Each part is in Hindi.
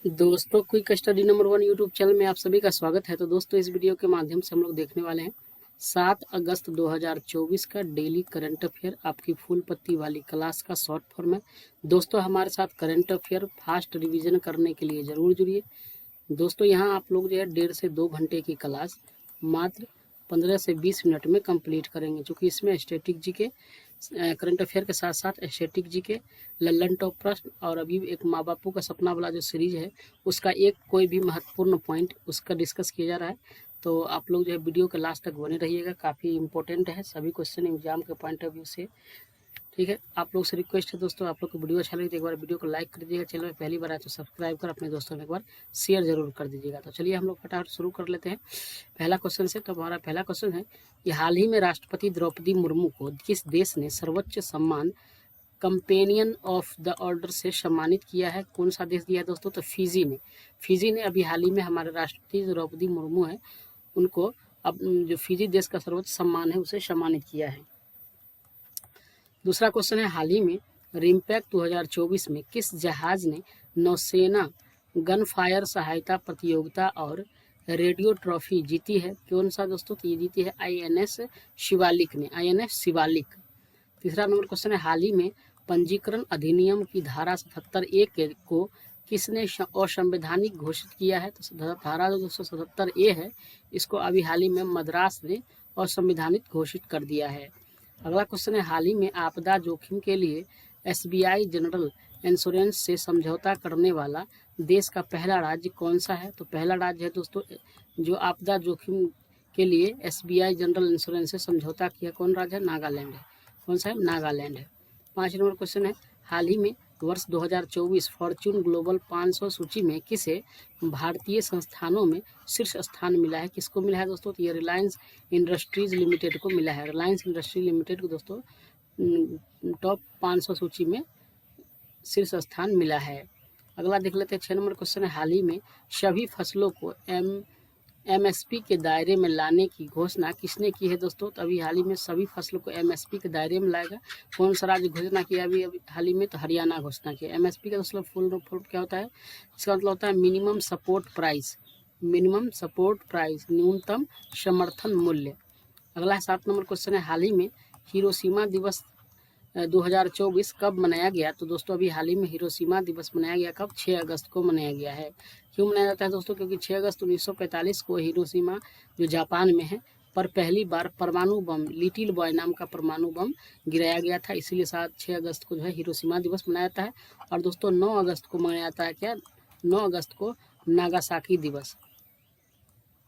दोस्तों, quick study number 1 YouTube channel में आप सभी का स्वागत है। तो दोस्तों, इस वीडियो के माध्यम से हम लोग देखने वाले हैं 7 अगस्त 2024 का डेली करंट अफेयर, आपकी फुल पत्ती वाली क्लास का शॉर्ट फॉर्म है। दोस्तों, हमारे साथ करंट अफेयर फास्ट रिवीजन करने के लिए ज़रूर जुड़िए। दोस्तों, यहाँ आप लोग जो है 1.5 से 2 घंटे की क्लास मात्र 15 से 20 मिनट में कंप्लीट करेंगे, क्योंकि इसमें स्टैटिक जीके, करंट अफेयर के साथ साथ स्टैटिक जीके, लल्लन टॉप प्रश्न और अभी एक माँ बापू का सपना वाला जो सीरीज है उसका एक कोई भी महत्वपूर्ण पॉइंट उसका डिस्कस किया जा रहा है। तो आप लोग जो है वीडियो के लास्ट तक बने रहिएगा, काफ़ी इंपॉर्टेंट है सभी क्वेश्चन एग्जाम के पॉइंट ऑफ व्यू से। ठीक है, आप लोग से रिक्वेस्ट है दोस्तों, आप लोग को वीडियो अच्छा लगे तो एक बार वीडियो को लाइक कर दीजिएगा, चैनल में पहली बार आए तो सब्सक्राइब कर अपने दोस्तों में एक बार शेयर जरूर कर दीजिएगा। तो चलिए हम लोग फटाफट शुरू कर लेते हैं पहला क्वेश्चन से। तो हमारा पहला क्वेश्चन है कि हाल ही में राष्ट्रपति द्रौपदी मुर्मू को किस देश ने सर्वोच्च सम्मान कंपेनियन ऑफ द ऑर्डर से सम्मानित किया है? कौन सा देश दिया है दोस्तों? तो फिजी ने। फिजी ने अभी हाल ही में हमारे राष्ट्रपति द्रौपदी मुर्मू है उनको अब जो फिजी देश का सर्वोच्च सम्मान है उसे सम्मानित किया है। दूसरा क्वेश्चन है, हाल ही में रिम्पैक 2024 में किस जहाज ने नौसेना गन फायर सहायता प्रतियोगिता और रेडियो ट्रॉफी जीती है? कौन सा दोस्तों? तो ये जीती है INS शिवालिक ने, INS शिवालिक। तीसरा नंबर क्वेश्चन है, हाल ही में पंजीकरण अधिनियम की धारा 77A को किसने असंवैधानिक घोषित किया है? तो धारा जो 277A है इसको अभी हाल ही में मद्रास ने असंवैधानिक घोषित कर दिया है। अगला क्वेश्चन है, हाल ही में आपदा जोखिम के लिए SBI जनरल इंश्योरेंस से समझौता करने वाला देश का पहला राज्य कौन सा है? तो पहला राज्य है दोस्तों जो आपदा जोखिम के लिए SBI जनरल इंश्योरेंस से समझौता किया, कौन राज्य है? नागालैंड है। कौन सा है? नागालैंड है। 5 नंबर क्वेश्चन है, हाल ही में वर्ष 2024 फॉर्च्यून ग्लोबल 500 सूची में किसे भारतीय संस्थानों में शीर्ष स्थान मिला है? किसको मिला है दोस्तों? तो ये रिलायंस इंडस्ट्रीज लिमिटेड को मिला है। रिलायंस इंडस्ट्री लिमिटेड को दोस्तों टॉप 500 सूची में शीर्ष स्थान मिला है। अगला देख लेते हैं 6 नंबर क्वेश्चन है, हाल ही में सभी फसलों को MSP के दायरे में लाने की घोषणा किसने की है दोस्तों? तो अभी हाल ही में सभी फसलों को MSP के दायरे में लाएगा कौन सा राज्य घोषणा किया अभी हाल ही में? तो हरियाणा घोषणा किया। MSP का मतलब फुल क्या होता है? इसका मतलब होता है minimum support price, minimum support price, न्यूनतम समर्थन मूल्य। अगला 7 नंबर क्वेश्चन है, हाल ही में हिरोशिमा दिवस 2024 कब मनाया गया? तो दोस्तों अभी हाल ही में हिरोशिमा दिवस मनाया गया, कब? 6 अगस्त को मनाया गया है। क्यों मनाया जाता है दोस्तों? क्योंकि 6 अगस्त 1945 को हिरोशिमा जो जापान में है पर पहली बार परमाणु बम, लिटिल बॉय नाम का परमाणु बम गिराया गया था, इसीलिए 6 अगस्त को जो है हिरोशिमा दिवस मनाया जाता है। और दोस्तों 9 अगस्त को मनाया जाता है क्या? 9 अगस्त को नागासाकी दिवस,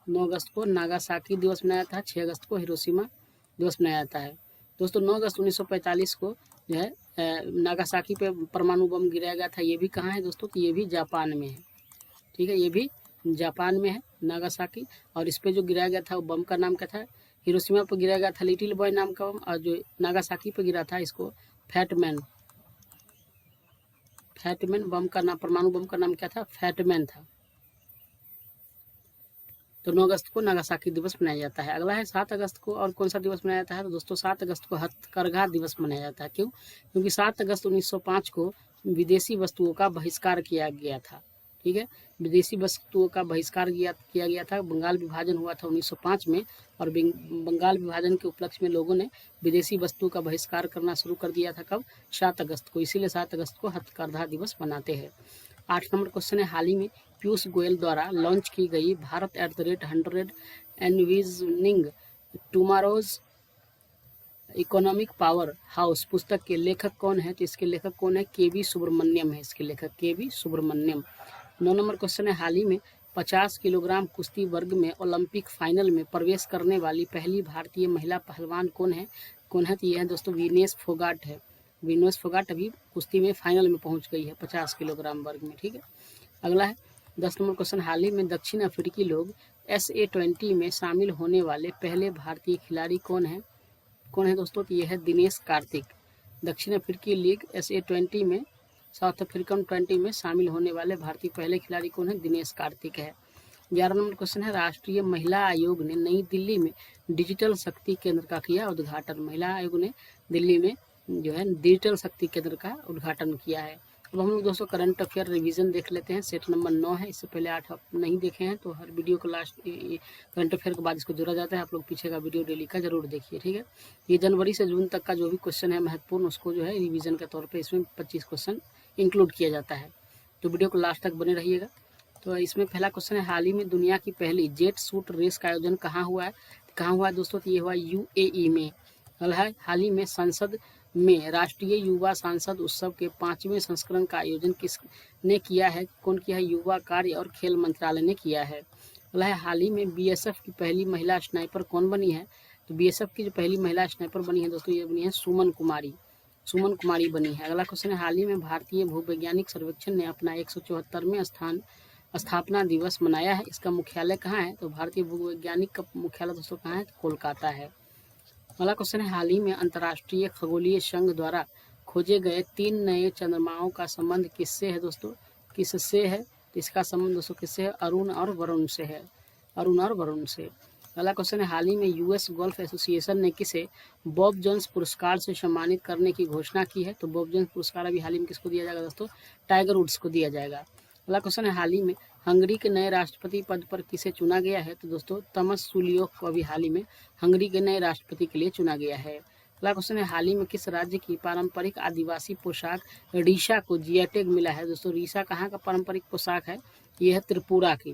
9 अगस्त को नागासाकी दिवस मनाया जाता है, 6 अगस्त को हिरोशिमा दिवस मनाया जाता है। दोस्तों 9 अगस्त 1945 को जो है नागासाकी पे परमाणु बम गिराया गया था। ये भी कहाँ है दोस्तों? तो ये भी जापान में है। ठीक है, ये भी जापान में है नागासाकी। और इस पे जो गिराया गया था वो बम का नाम क्या था? हिरोशिमा पर गिराया गया था लिटिल बॉय नाम का बम, और जो नागासाकी पे गिरा था इसको फैटमैन बम का नाम, परमाणु बम का नाम क्या था? फैटमैन था। तो 9 अगस्त को नागासाकी दिवस मनाया जाता है। अगला है 7 अगस्त को और कौन सा दिवस मनाया जाता है? तो दोस्तों 7 अगस्त को हथकरघा दिवस मनाया जाता है। क्यों? क्योंकि 7 अगस्त 1905 को विदेशी वस्तुओं का बहिष्कार किया गया था। ठीक है, विदेशी वस्तुओं का बहिष्कार किया गया था। बंगाल विभाजन हुआ था 1905 में, और बंगाल विभाजन के उपलक्ष्य में लोगों ने विदेशी वस्तुओं का बहिष्कार करना शुरू कर दिया था। कब? 7 अगस्त को। इसीलिए 7 अगस्त को हथकरघा दिवस मनाते हैं। 8 नंबर क्वेश्चन है, हाल ही में पीयूष गोयल द्वारा लॉन्च की गई Bharat @100 envisioning tomorrow's economic power house पुस्तक के लेखक कौन है? तो इसके लेखक कौन है? KV सुब्रमण्यम है इसके लेखक, KV सुब्रमण्यम। 9 नंबर क्वेश्चन है, हाल ही में 50 किलोग्राम कुश्ती वर्ग में ओलंपिक फाइनल में प्रवेश करने वाली पहली भारतीय महिला पहलवान कौन है? तो ये है दोस्तों वीनेस फोगाट है। वीनेस फोगाट अभी कुश्ती में फाइनल में पहुंच गई है 50 किलोग्राम वर्ग में। ठीक है, अगला है 10 नंबर क्वेश्चन, हाल ही में दक्षिण अफ्रीकी लोग SA-20 में शामिल होने वाले पहले भारतीय खिलाड़ी कौन है? दोस्तों? तो ये है दिनेश कार्तिक। दक्षिण अफ्रीकी लीग SA-20 में, साउथ अफ्रीकन 20 में शामिल होने वाले भारतीय पहले खिलाड़ी कौन है? दिनेश कार्तिक है। 11 नंबर क्वेश्चन है, राष्ट्रीय महिला आयोग ने नई दिल्ली में डिजिटल शक्ति केंद्र का किया उद्घाटन। महिला आयोग ने दिल्ली में जो है डिजिटल शक्ति केंद्र का उद्घाटन किया है। अब हम लोग दोस्तों करंट अफेयर रिवीजन देख लेते हैं। सेट नंबर 9 है, इससे पहले 8 आप नहीं देखे हैं तो हर वीडियो को लास्ट करंट अफेयर के बाद इसको जोड़ा जाता है। आप लोग पीछे का वीडियो डेली का जरूर देखिए, ठीक है। ये जनवरी से जून तक का जो भी क्वेश्चन है महत्वपूर्ण, उसको जो है रिवीजन के तौर पर इसमें 25 क्वेश्चन इंक्लूड किया जाता है, तो वीडियो को लास्ट तक बने रहिएगा। तो इसमें पहला क्वेश्चन है, हाल ही में दुनिया की पहली जेट सूट रेस का आयोजन कहाँ हुआ है? कहाँ हुआ है दोस्तों? तो ये हुआ UAE में। हाल ही में संसद में राष्ट्रीय युवा सांसद उत्सव के 5वें संस्करण का आयोजन किसने किया है? कौन किया है? युवा कार्य और खेल मंत्रालय ने किया है। हाल ही में BSF की पहली महिला स्नाइपर कौन बनी है? तो BSF की जो पहली महिला स्नाइपर बनी है दोस्तों, ये बनी है सुमन कुमारी बनी है। अगला क्वेश्चन है, हाल ही में भारतीय भूवैज्ञानिक सर्वेक्षण ने अपना 174वें स्थापना दिवस मनाया है। इसका मुख्यालय कहाँ है? तो भारतीय भूवैज्ञानिक का मुख्यालय दोस्तों कहाँ है? तो कोलकाता है। अगला क्वेश्चन है, हाल ही में अंतर्राष्ट्रीय खगोलीय संघ द्वारा खोजे गए 3 नए चंद्रमाओं का संबंध किससे है दोस्तों? किससे है? तो इसका संबंध दोस्तों किससे है? अरुण और वरुण से है। अगला क्वेश्चन है, हाल ही में US गोल्फ एसोसिएशन ने किसे बॉब जोन्स पुरस्कार से सम्मानित करने की घोषणा की है? तो बॉब जोन्स पुरस्कार अभी हाल ही में किसको दिया जाएगा दोस्तों? टाइगर वुड्स को दिया जाएगा। अगला क्वेश्चन है, हाल ही में हंगरी के नए राष्ट्रपति पद पर किसे चुना गया है? तो दोस्तों तमस सुलियोक को अभी हाल ही में हंगरी के नए राष्ट्रपति के लिए चुना गया है। अगला क्वेश्चन है, हाल ही में किस राज्य की पारंपरिक आदिवासी पोशाक रीशा को GI टैग मिला है? दोस्तों रीशा कहाँ का पारंपरिक पोशाक है? ये है त्रिपुरा की।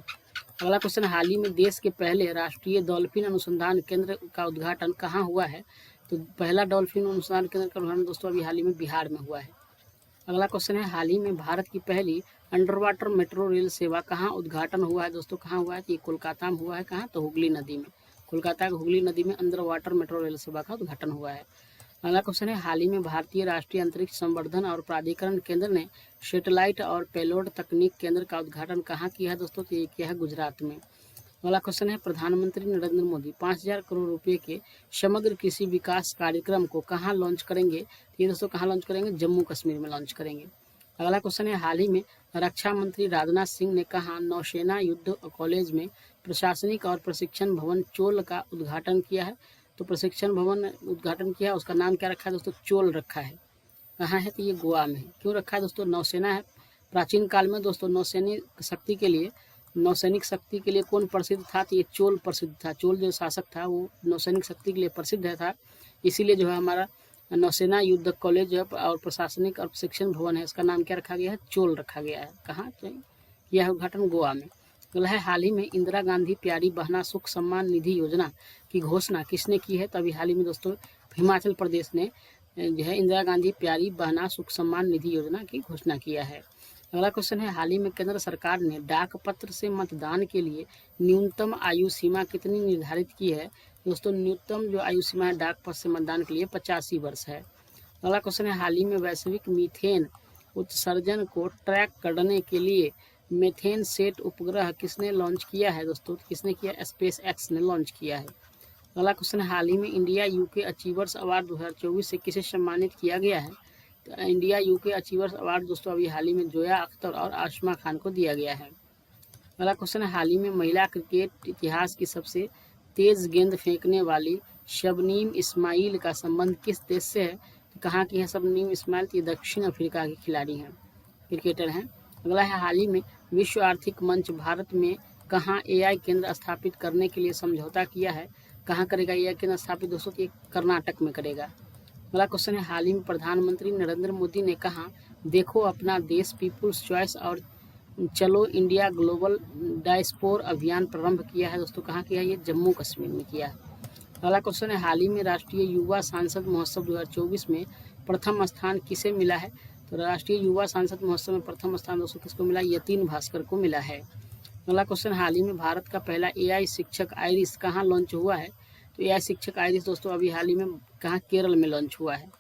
अगला क्वेश्चन, हाल ही में देश के पहले राष्ट्रीय डॉल्फिन अनुसंधान केंद्र का उद्घाटन कहाँ हुआ है? तो पहला डॉल्फिन अनुसंधान केंद्र का उद्घाटन दोस्तों अभी हाल ही में बिहार में हुआ है। अगला क्वेश्चन है, हाल ही में भारत की पहली अंडर वाटर मेट्रो रेल सेवा कहाँ उद्घाटन हुआ है? दोस्तों कहाँ हुआ है? तो ये कोलकाता में हुआ है। कहाँ? तो हुगली नदी में। कोलकाता की हुगली नदी में अंडर वाटर मेट्रो रेल सेवा का उद्घाटन हुआ है। अगला क्वेश्चन है, हाल ही में भारतीय राष्ट्रीय अंतरिक्ष संवर्धन और प्राधिकरण केंद्र ने सैटेलाइट और पेलोड तकनीक केंद्र का उद्घाटन कहाँ किया है दोस्तों? तो ये किया है गुजरात में। अगला क्वेश्चन है, प्रधानमंत्री नरेंद्र मोदी 5000 करोड़ रुपए के समग्र कृषि विकास कार्यक्रम को कहाँ लॉन्च करेंगे? ये दोस्तों कहाँ लॉन्च करेंगे? जम्मू कश्मीर में लॉन्च करेंगे। अगला क्वेश्चन है, हाल ही में रक्षा मंत्री राजनाथ सिंह ने कहा नौसेना युद्ध कॉलेज में प्रशासनिक और प्रशिक्षण भवन चोल का उद्घाटन किया है? तो प्रशिक्षण भवन उद्घाटन किया, उसका नाम क्या रखा है दोस्तों? चोल रखा है। कहाँ है? तो ये गोवा में है। क्यों रखा है दोस्तों? नौसेना है। प्राचीन काल में दोस्तों नौसैनिक शक्ति के लिए कौन प्रसिद्ध था? तो ये चोल प्रसिद्ध था। चोल जो शासक था वो नौसैनिक शक्ति के लिए प्रसिद्ध था, इसीलिए जो है हमारा नौसेना युद्ध कॉलेज और प्रशासनिक और प्रशिक्षण भवन है, इसका नाम क्या रखा गया है? चोल रखा गया है। कहाँ यह उद्घाटन? गोवा में। अगला है, हाल ही में इंदिरा गांधी प्यारी बहना सुख सम्मान निधि योजना की घोषणा किसने की है? तो अभी हाल ही में दोस्तों हिमाचल प्रदेश ने जो है इंदिरा गांधी प्यारी बहना सुख सम्मान निधि योजना की घोषणा किया है। अगला क्वेश्चन है, हाल ही में केंद्र सरकार ने डाक पत्र से मतदान के लिए न्यूनतम आयु सीमा कितनी निर्धारित की है? दोस्तों न्यूनतम जो आयु सीमा है डाक पत्र से मतदान के लिए 85 वर्ष है। अगला क्वेश्चन है, हाल ही में वैश्विक मीथेन उत्सर्जन को ट्रैक करने के लिए मेथेन सेट उपग्रह किसने लॉन्च किया है? दोस्तों किसने किया? SpaceX ने लॉन्च किया है। अगला क्वेश्चन है, हाल ही में इंडिया UK अचीवर्स अवार्ड 2024 से किसे सम्मानित किया गया है? तो इंडिया UK अचीवर्स अवार्ड दोस्तों अभी हाल ही में जोया अख्तर और आसमा खान को दिया गया है। अगला क्वेश्चन है, हाल ही में महिला क्रिकेट इतिहास की सबसे तेज गेंद फेंकने वाली शबनीम इस्माइल का संबंध किस देश से है? तो कहाँ की है शबनीम इस्माइल? ये दक्षिण अफ्रीका की खिलाड़ी हैं, क्रिकेटर हैं। अगला है, हाल ही में विश्व आर्थिक मंच भारत में कहाँ AI केंद्र स्थापित करने के लिए समझौता किया है? कहाँ करेगा AI केंद्र स्थापित दोस्तों? ये कर्नाटक में करेगा। अगला क्वेश्चन है, हाल ही में प्रधानमंत्री नरेंद्र मोदी ने कहा देखो अपना देश पीपुल्स चॉइस और चलो इंडिया ग्लोबल डायस्पोर अभियान प्रारंभ किया है? दोस्तों कहाँ किया है? ये जम्मू कश्मीर में किया है। अगला क्वेश्चन है, हाल ही में राष्ट्रीय युवा सांसद महोत्सव 2024 में प्रथम स्थान किसे मिला है? तो राष्ट्रीय युवा सांसद महोत्सव में प्रथम स्थान दोस्तों किसको मिला? यतीन भास्कर को मिला है। अगला क्वेश्चन, हाल ही में भारत का पहला AI शिक्षक आइरिस कहाँ लॉन्च हुआ है? तो AI शिक्षक आइरिस दोस्तों अभी हाल ही में कहाँ? केरल में लॉन्च हुआ है।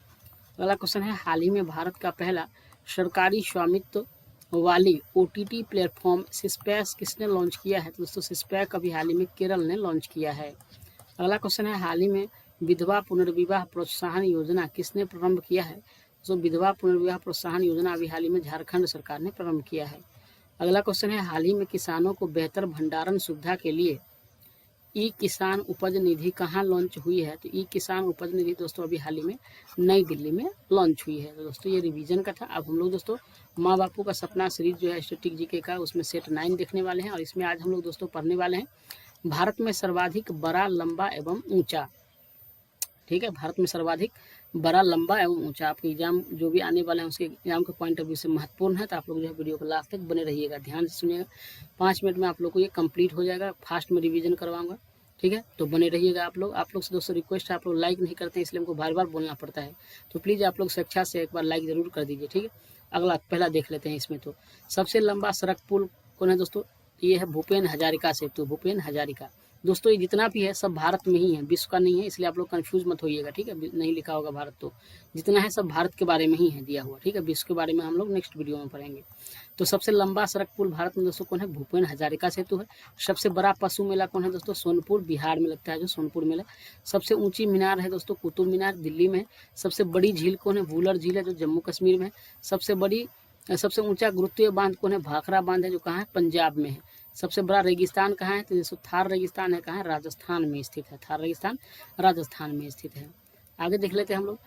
अगला क्वेश्चन है, हाल ही में भारत का पहला सरकारी स्वामित्व वाली OTT प्लेटफॉर्म सिस्पैक किसने लॉन्च किया है? तो दोस्तों सिस्पैक अभी हाल ही में केरल ने लॉन्च किया है। अगला क्वेश्चन है, हाल ही में विधवा पुनर्विवाह प्रोत्साहन योजना किसने प्रारंभ किया है? तो विधवा पुनर्विवाह प्रोत्साहन योजना अभी हाल ही में झारखंड सरकार ने प्रारंभ किया है। अगला क्वेश्चन है, हाल ही में किसानों को बेहतर भंडारण सुविधा के लिए ई किसान उपज निधि कहाँ लॉन्च हुई है? तो ई किसान उपज निधि दोस्तों अभी हाल ही में नई दिल्ली में लॉन्च हुई है। तो दोस्तों ये रिवीजन का था। अब हम लोग दोस्तों माँ बापू का सपना सीरीज जो है स्टैटिक जीके का, उसमें सेट 9 देखने वाले हैं और इसमें आज हम लोग दोस्तों पढ़ने वाले हैं भारत में सर्वाधिक बड़ा, लंबा एवं ऊंचा। ठीक है, भारत में सर्वाधिक बड़ा, लंबा एवं ऊंचा। आपके एग्जाम जो भी आने वाले हैं उसके एग्जाम के पॉइंट ऑफ व्यू से महत्वपूर्ण है, तो आप लोग जो है वीडियो को लास्ट तक बने रहिएगा, ध्यान से सुनिएगा। 5 मिनट में आप लोग को ये कंप्लीट हो जाएगा, फास्ट में रिवीजन करवाऊंगा। ठीक है, तो बने रहिएगा आप लोग से दोस्तों रिक्वेस्ट है, आप लोग लाइक नहीं करते हैं इसलिए हमको बार बार बोलना पड़ता है, तो प्लीज़ आप लोग स्वेच्छा से एक बार लाइक जरूर कर दीजिए। ठीक है, अगला पहला देख लेते हैं इसमें। तो सबसे लंबा सड़क पुल कौन है दोस्तों? ये है भूपेन हजारिका सेतु, भूपेन हजारिका। दोस्तों ये जितना भी है सब भारत में ही है, विश्व का नहीं है, इसलिए आप लोग कंफ्यूज मत होइएगा। ठीक है, नहीं लिखा होगा भारत, तो जितना है सब भारत के बारे में ही है दिया हुआ। ठीक है, विश्व के बारे में हम लोग नेक्स्ट वीडियो में पढ़ेंगे। तो सबसे लंबा सड़क पुल भारत में दोस्तों कौन है? भूपेन हजारिका सेतु है। सबसे बड़ा पशु मेला कौन है दोस्तों? सोनपुर, बिहार में लगता है जो सोनपुर मेला। सबसे ऊंची मीनार है दोस्तों कुतुब मीनार, दिल्ली में है। सबसे बड़ी झील कौन है? वुलर झील है जो जम्मू कश्मीर में है। सबसे ऊंचा गुरुत्वीय बांध कौन है? भाखड़ा बांध है जो कहाँ है? पंजाब में है। सबसे बड़ा रेगिस्तान कहाँ है? तो जैसे थार रेगिस्तान है, कहाँ है? राजस्थान में स्थित है। थार रेगिस्तान राजस्थान में स्थित है। आगे देख लेते हैं हम लोग।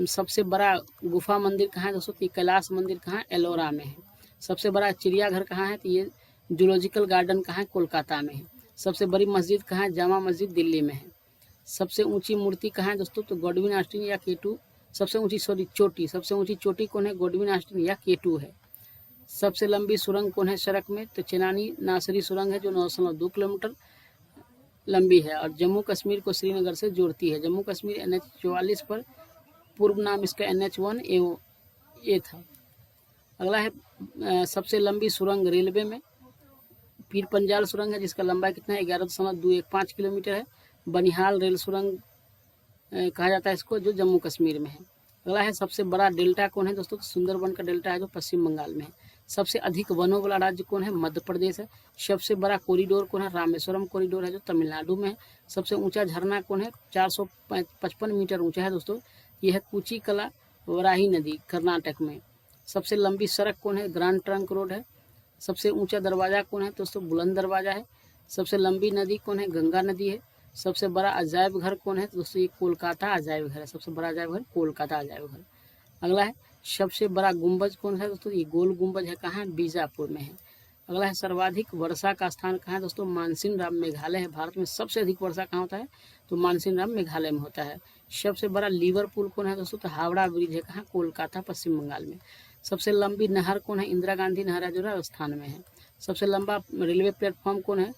सबसे बड़ा गुफा मंदिर कहाँ है दोस्तों? कैलाश मंदिर कहाँ है? एलोरा में है। सबसे बड़ा चिड़ियाघर कहाँ है? तो ये जूलॉजिकल गार्डन कहाँ है? कोलकाता में है। सबसे बड़ी मस्जिद कहाँ है? जामा मस्जिद दिल्ली में है। सबसे ऊंची मूर्ति कहाँ है दोस्तों? तो गॉडविन ऑस्टिन या केटू। सबसे ऊंची सबसे ऊंची चोटी कौन है? गॉडविन ऑस्टिन या केटू है। सबसे लंबी सुरंग कौन है सड़क में? तो चेनानी नासरी सुरंग है जो 9.2 किलोमीटर लंबी है और जम्मू कश्मीर को श्रीनगर से जोड़ती है। जम्मू कश्मीर NH-44 पर, पूर्व नाम इसका NH-1A था। अगला है सबसे लंबी सुरंग रेलवे में, पीर पंजाल सुरंग है जिसका लंबाई कितना है? 11.215 किलोमीटर है। बनिहाल रेल सुरंग कहा जाता है इसको, जो जम्मू कश्मीर में है। अगला है सबसे बड़ा डेल्टा कौन है दोस्तों? सुंदरबन का डेल्टा है जो पश्चिम बंगाल में है। सबसे अधिक वनों वाला राज्य कौन है? मध्य प्रदेश है। सबसे बड़ा कॉरिडोर कौन है? रामेश्वरम कॉरिडोर है जो तमिलनाडु में है। सबसे ऊंचा झरना कौन है? 455 मीटर ऊंचा है दोस्तों, यह है कुचिकला वराही नदी, कर्नाटक में। सबसे लंबी सड़क कौन है? ग्रांड ट्रंक रोड है। सबसे ऊंचा दरवाजा कौन है दोस्तों? बुलंद दरवाजा है। सबसे लंबी नदी कौन है? गंगा नदी है। सबसे बड़ा अजायब घर कौन है दोस्तों? ये कोलकाता अजायब घर है। सबसे बड़ा अजायब घर कोलकाता अजायब घर। अगला है सबसे बड़ा गुंबज कौन है दोस्तों? ये गोल गुंबज है, कहाँ है? बीजापुर में है। अगला है सर्वाधिक वर्षा का स्थान कहाँ है दोस्तों? मानसिन राम मेघालय है। भारत में सबसे अधिक वर्षा कहाँ होता है? तो मानसिन राम मेघालय में होता है। सबसे बड़ा लीवर पुल कौन है दोस्तों? तो हावड़ा ब्रिज है, कहाँ? कोलकाता पश्चिम बंगाल में। सबसे लंबी नहर कौन है? इंदिरा गांधी नहर है जो राजस्थान में है। सबसे लंबा रेलवे प्लेटफॉर्म कौन है?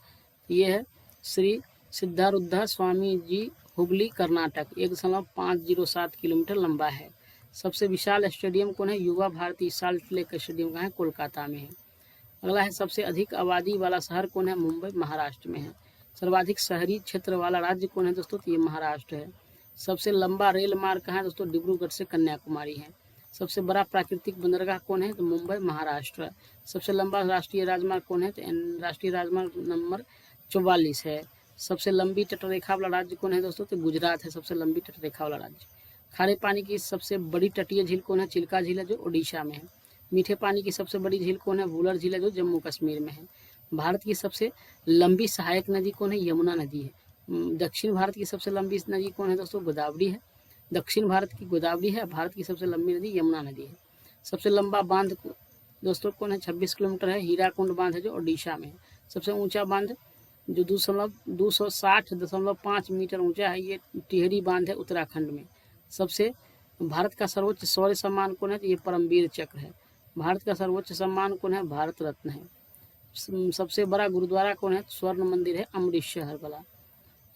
ये है श्री सिद्धारूढ़ स्वामी जी, हुबली, कर्नाटक, 1.507 किलोमीटर लंबा है। सबसे विशाल स्टेडियम कौन है? युवा भारती साल्ट लेक स्टेडियम कहाँ है? कोलकाता में है। अगला है सबसे अधिक आबादी वाला शहर कौन है? मुंबई, महाराष्ट्र में है। सर्वाधिक शहरी क्षेत्र वाला राज्य कौन है दोस्तों? तो ये महाराष्ट्र है। सबसे लंबा रेल मार्ग कहाँ है दोस्तों? डिब्रूगढ़ से कन्याकुमारी है। सबसे बड़ा प्राकृतिक बंदरगाह कौन है? तो मुंबई, महाराष्ट्र। सबसे लंबा राष्ट्रीय राजमार्ग कौन है? तो राष्ट्रीय राजमार्ग नंबर 44 है। सबसे लंबी तटरेखा वाला राज्य कौन है दोस्तों? तो गुजरात है सबसे लंबी तटरेखा वाला राज्य। खारे पानी की सबसे बड़ी तटीय झील कौन है? चिल्का झील है जो ओडिशा में है। मीठे पानी की सबसे बड़ी झील कौन है? वुलर झील है जो जम्मू कश्मीर में है। भारत की सबसे लंबी सहायक नदी कौन है? यमुना नदी है। दक्षिण भारत की सबसे लंबी नदी कौन है दोस्तों? गोदावरी है। दक्षिण भारत की गोदावरी है। भारत की सबसे लंबी नदी यमुना नदी है। सबसे लंबा बांध दोस्तों कौन है? 26 किलोमीटर है। हीराकुंड बांध है जो ओडिशा में है। सबसे ऊंचा बांध जो 260.5 मीटर ऊंचा है, ये टिहरी बांध है उत्तराखंड में। सबसे भारत का सर्वोच्च शौर्य सम्मान कौन है? तो ये परमवीर चक्र है। भारत का सर्वोच्च सम्मान कौन है? भारत रत्न है। सबसे बड़ा गुरुद्वारा कौन है? स्वर्ण मंदिर है अमृतसर वाला।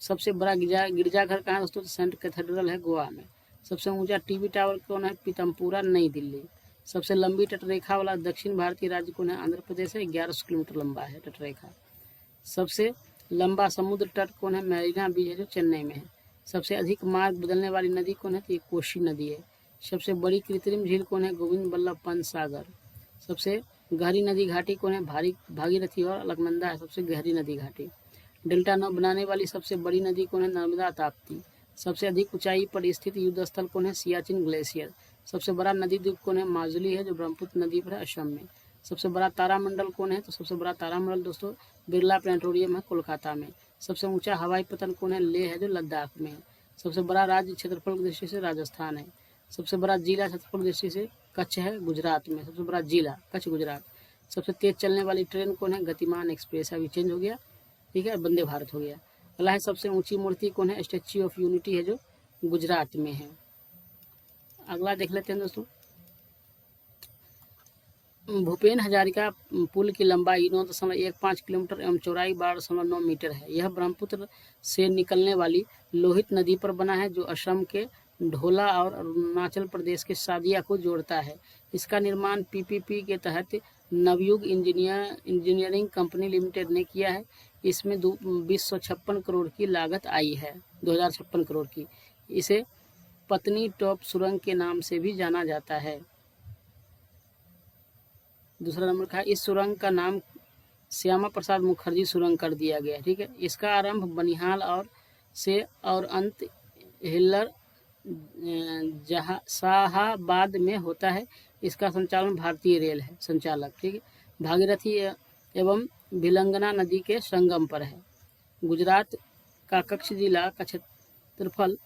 सबसे बड़ा गिरजाघर कहाँ है दोस्तों? सेंट कैथेड्रल है गोवा में। सबसे ऊंचा टीवी टावर कौन है? पीतमपुरा, नई दिल्ली। सबसे लंबी तटरेखा वाला दक्षिण भारतीय राज्य कौन है? आंध्र प्रदेश है। 1100 किलोमीटर लंबा है तटरेखा। सबसे लंबा समुद्र तट कौन है? मरीना बीच है जो चेन्नई में है। सबसे अधिक मार्ग बदलने वाली नदी कौन है? तो ये कोसी नदी है। सबसे बड़ी कृत्रिम झील कौन है? गोविंद बल्लभ पंत सागर। सबसे गहरी नदी घाटी कौन है? भागीरथी और अलकनंदा है सबसे गहरी नदी घाटी। डेल्टा नौ बनाने वाली सबसे बड़ी नदी कौन है? नर्मदा, ताप्ती। सबसे अधिक ऊंचाई पर स्थित युद्ध स्थल कौन है? सियाचिन ग्लेशियर। सबसे बड़ा नदी द्वीप कौन है? माजुली है जो ब्रह्मपुत्र नदी पर है असम में। सबसे बड़ा तारामंडल कौन है? तो सबसे बड़ा तारामंडल दोस्तों बिरला प्लेनेटोरियम है कोलकाता में। सबसे ऊंचा हवाई पतन कौन है? लेह है जो लद्दाख में है। सबसे बड़ा राज्य क्षेत्रफल की दृष्टि से राजस्थान है। सबसे बड़ा जिला क्षेत्रफल की दृष्टि से कच्छ है गुजरात में। सबसे बड़ा जिला कच्छ गुजरात। सबसे तेज चलने वाली ट्रेन कौन है? गतिमान एक्सप्रेस। अभी चेंज हो गया, ठीक है, वंदे भारत हो गया। अगला है सबसे ऊंची मूर्ति कौन है? स्टैच्यू ऑफ यूनिटी है जो गुजरात में है। अगला देख लेते हैं दोस्तों, भूपेन हजारिका पुल की लंबाई 9.15 किलोमीटर एवं चौड़ाई 12.9 मीटर है। यह ब्रह्मपुत्र से निकलने वाली लोहित नदी पर बना है जो असम के ढोला और अरुणाचल प्रदेश के सादिया को जोड़ता है। इसका निर्माण पीपीपी के तहत नवयुग इंजीनियरिंग कंपनी लिमिटेड ने किया है। इसमें 256 करोड़ की लागत आई है, 2056 करोड़ की। इसे पत्नी टॉप सुरंग के नाम से भी जाना जाता है। दूसरा नंबर का, इस सुरंग का नाम श्यामा प्रसाद मुखर्जी सुरंग कर दिया गया, ठीक है। इसका आरंभ बनिहाल और अंत हिल्लर शाहाबाद में होता है। इसका संचालन भारतीय रेल है संचालक, ठीक है। भागीरथी एवं भिलंगना नदी के संगम पर है। गुजरात का कच्छ जिला का क्षेत्रफल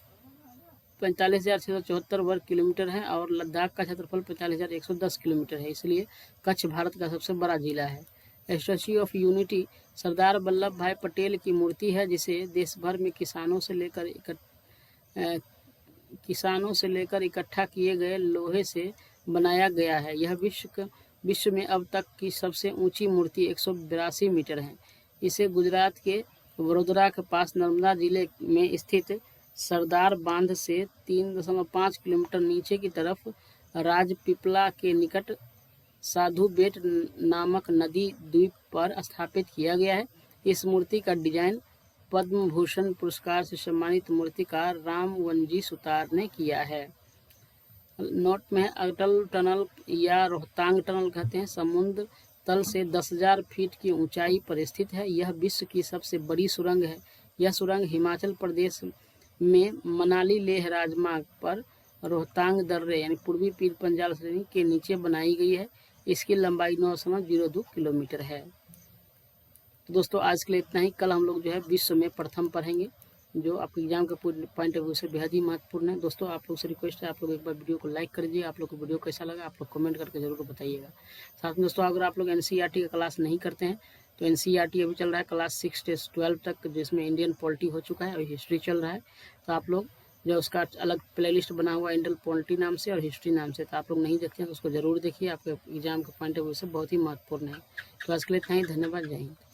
45,674 वर्ग किलोमीटर है और लद्दाख का क्षेत्रफल 45,110 किलोमीटर है, इसलिए कच्छ भारत का सबसे बड़ा जिला है। Statue of unity Sardar Vallabh भाई पटेल की मूर्ति है जिसे देश भर में किसानों से लेकर इकट्ठा किए गए लोहे से बनाया गया है। यह विश्व में अब तक की सबसे ऊंची मूर्ति 182 मीटर है। इसे गुजरात के वडोदरा के पास नर्मदा जिले में स्थित सरदार बांध से 3.5 किलोमीटर नीचे की तरफ राजपीपला के निकट साधु बेट नामक नदी द्वीप पर स्थापित किया गया है। इस मूर्ति का डिजाइन पद्म भूषण पुरस्कार से सम्मानित मूर्तिकार रामवंजी सुतार ने किया है। नोट में अटल टनल या रोहतांग टनल कहते हैं, समुद्र तल से 10,000 फीट की ऊंचाई पर स्थित है। यह विश्व की सबसे बड़ी सुरंग है। यह सुरंग हिमाचल प्रदेश में मनाली लेह राजमार्ग पर रोहतांग दर्रे यानी पूर्वी पीर पंजाल श्रेणी के नीचे बनाई गई है। इसकी लंबाई 9.02 किलोमीटर है। तो दोस्तों आज के लिए इतना ही। कल हम लोग जो है विश्व में प्रथम पढ़ेंगे, जो आपके एग्जाम के पॉइंट ऑफ व्यू से बेहद ही महत्वपूर्ण है। दोस्तों आप लोग से रिक्वेस्ट है, आप लोग एक बार वीडियो को लाइक कर दीजिए। आप लोग को वीडियो कैसा लगा आप लोग कमेंट करके जरूर बताइएगा। साथ में दोस्तों अगर आप लोग एनसीईआरटी का क्लास नहीं करते हैं तो एनसीईआरटी अभी चल रहा है क्लास 6 से 12 तक, जिसमें इंडियन पॉलिटी हो चुका है और हिस्ट्री चल रहा है। तो आप लोग जो उसका अलग प्लेलिस्ट बना हुआ है इंडियन पॉलिटी नाम से और हिस्ट्री नाम से, तो आप लोग नहीं देखते हैं तो उसको जरूर देखिए। आपके एग्जाम के पॉइंट ऑफ व्यू से बहुत ही महत्वपूर्ण है। तो आज के लिए इतना ही। धन्यवाद। जय हिंद।